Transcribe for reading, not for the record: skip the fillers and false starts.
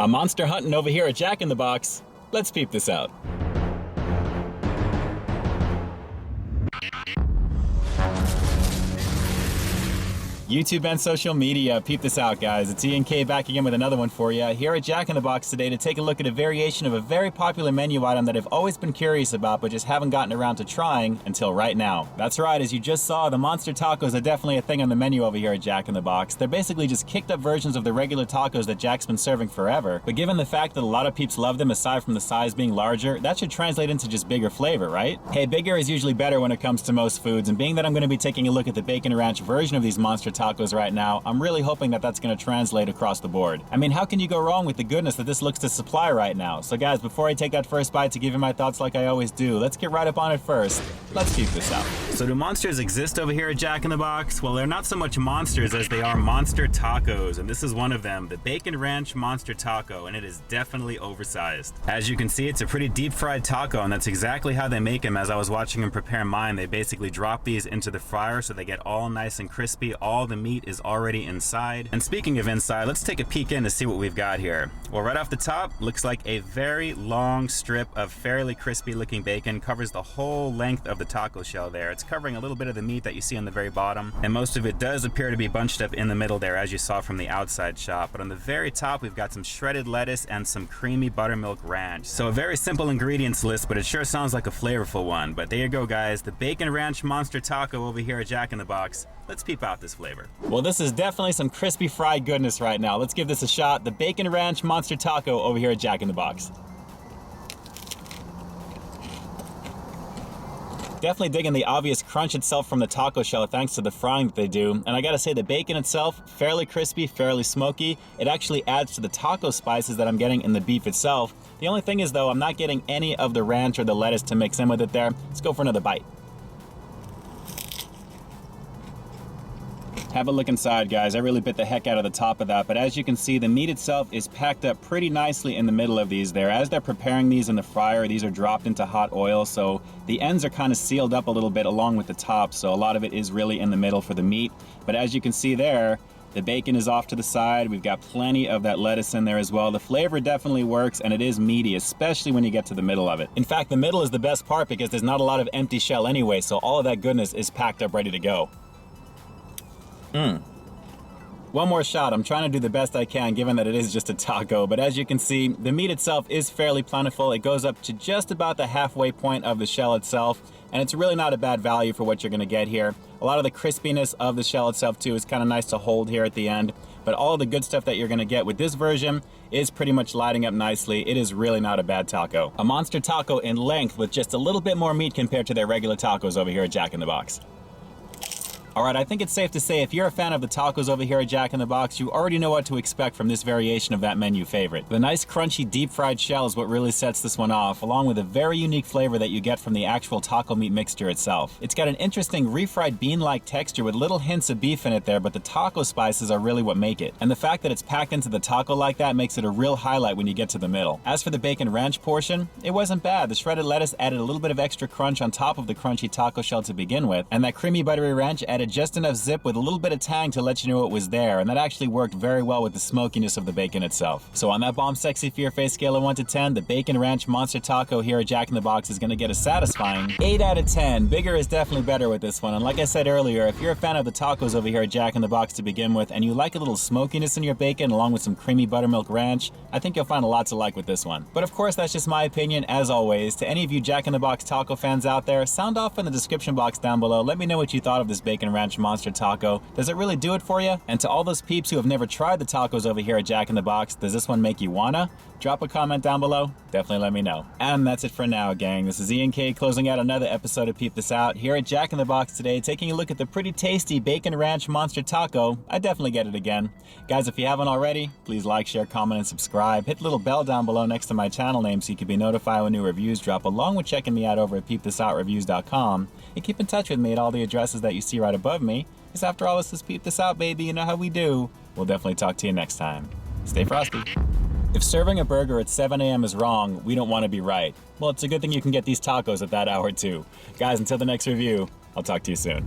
I'm monster hunting over here at Jack in the Box. Let's peep this out. YouTube and social media, peep this out, guys. It's E&K back again with another one for you. Here at Jack in the Box today to take a look at a variation of a very popular menu item that I've always been curious about but just haven't gotten around to trying until right now. That's right, as you just saw, the monster tacos are definitely a thing on the menu over here at Jack in the Box. They're basically just kicked up versions of the regular tacos that Jack's been serving forever, but given the fact that a lot of peeps love them aside from the size being larger, that should translate into just bigger flavor, right? Hey, bigger is usually better when it comes to most foods, and being that I'm going to be taking a look at the bacon ranch version of these monster tacos right now, I'm really hoping that that's going to translate across the board. I mean, how can you go wrong with the goodness that this looks to supply right now? So guys, before I take that first bite to give you my thoughts like I always do, let's get right up on it first. Let's peep this out. So do monsters exist over here at Jack in the Box? Well, they're not so much monsters as they are monster tacos, and this is one of them, the Bacon Ranch Monster Taco, and it is definitely oversized. As you can see, it's a pretty deep fried taco, and that's exactly how they make them. As I was watching them prepare mine, they basically drop these into the fryer so they get all nice and crispy. All the meat is already inside. And speaking of inside, let's take a peek in to see what we've got here. Well, right off the top, looks like a very long strip of fairly crispy looking bacon, covers the whole length of the taco shell there. It's covering a little bit of the meat that you see on the very bottom, and most of it does appear to be bunched up in the middle there, as you saw from the outside shot. But on the very top, we've got some shredded lettuce and some creamy buttermilk ranch. So a very simple ingredients list, but it sure sounds like a flavorful one. But there you go, guys, the Bacon Ranch Monster Taco over here at Jack in the Box. Let's peep out this flavor. Well, this is definitely some crispy fried goodness right now. Let's give this a shot. The Bacon Ranch Monster Taco over here at Jack in the Box. Definitely digging the obvious crunch itself from the taco shell thanks to the frying that they do. And I gotta say, the bacon itself, fairly crispy, fairly smoky. It actually adds to the taco spices that I'm getting in the beef itself. The only thing is though, I'm not getting any of the ranch or the lettuce to mix in with it there. Let's go for another bite. Have a look inside, guys. I really bit the heck out of the top of that, but as you can see, the meat itself is packed up pretty nicely in the middle of these there. As they're preparing these in the fryer, these are dropped into hot oil, so the ends are kind of sealed up a little bit along with the top, so a lot of it is really in the middle for the meat. But as you can see there, the bacon is off to the side. We've got plenty of that lettuce in there as well. The flavor definitely works, and it is meaty, especially when you get to the middle of it. In fact, the middle is the best part because there's not a lot of empty shell anyway, so all of that goodness is packed up ready to go. One more shot. I'm trying to do the best I can given that it is just a taco, but as you can see, the meat itself is fairly plentiful. It goes up to just about the halfway point of the shell itself, and it's really not a bad value for what you're going to get here. A lot of the crispiness of the shell itself too is kind of nice to hold here at the end, but all of the good stuff that you're going to get with this version is pretty much lighting up nicely. It is really not a bad taco. A monster taco in length with just a little bit more meat compared to their regular tacos over here at Jack in the Box. Alright, I think it's safe to say if you're a fan of the tacos over here at Jack in the Box, you already know what to expect from this variation of that menu favorite. The nice crunchy deep fried shell is what really sets this one off, along with a very unique flavor that you get from the actual taco meat mixture itself. It's got an interesting refried bean-like texture with little hints of beef in it there, but the taco spices are really what make it. And the fact that it's packed into the taco like that makes it a real highlight when you get to the middle. As for the bacon ranch portion, it wasn't bad. The shredded lettuce added a little bit of extra crunch on top of the crunchy taco shell to begin with, and that creamy buttery ranch added just enough zip with a little bit of tang to let you know it was there, and that actually worked very well with the smokiness of the bacon itself. So on that bomb sexy fear face scale of 1 to 10, the Bacon Ranch Monster Taco here at Jack in the Box is going to get a satisfying 8 out of 10. Bigger is definitely better with this one, and like I said earlier, if you're a fan of the tacos over here at Jack in the Box to begin with, and you like a little smokiness in your bacon along with some creamy buttermilk ranch, I think you'll find a lot to like with this one. But of course, that's just my opinion as always. To any of you Jack in the Box taco fans out there, sound off in the description box down below. Let me know what you thought of this Bacon Ranch Monster Taco. Does it really do it for you? And to all those peeps who have never tried the tacos over here at Jack in the Box, does this one make you wanna? Drop a comment down below. Definitely let me know. And that's it for now, gang. This is E&K closing out another episode of Peep This Out here at Jack in the Box today, taking a look at the pretty tasty Bacon Ranch Monster Taco. I definitely get it again. Guys, if you haven't already, please like, share, comment, and subscribe. Hit the little bell down below next to my channel name so you can be notified when new reviews drop, along with checking me out over at peepthisoutreviews.com. And keep in touch with me at all the addresses that you see right above me. Because after all, this is Peep This Out, baby. You know how we do. We'll definitely talk to you next time. Stay frosty. If serving a burger at 7 a.m. is wrong, we don't want to be right. Well, it's a good thing you can get these tacos at that hour too. Guys, until the next review, I'll talk to you soon.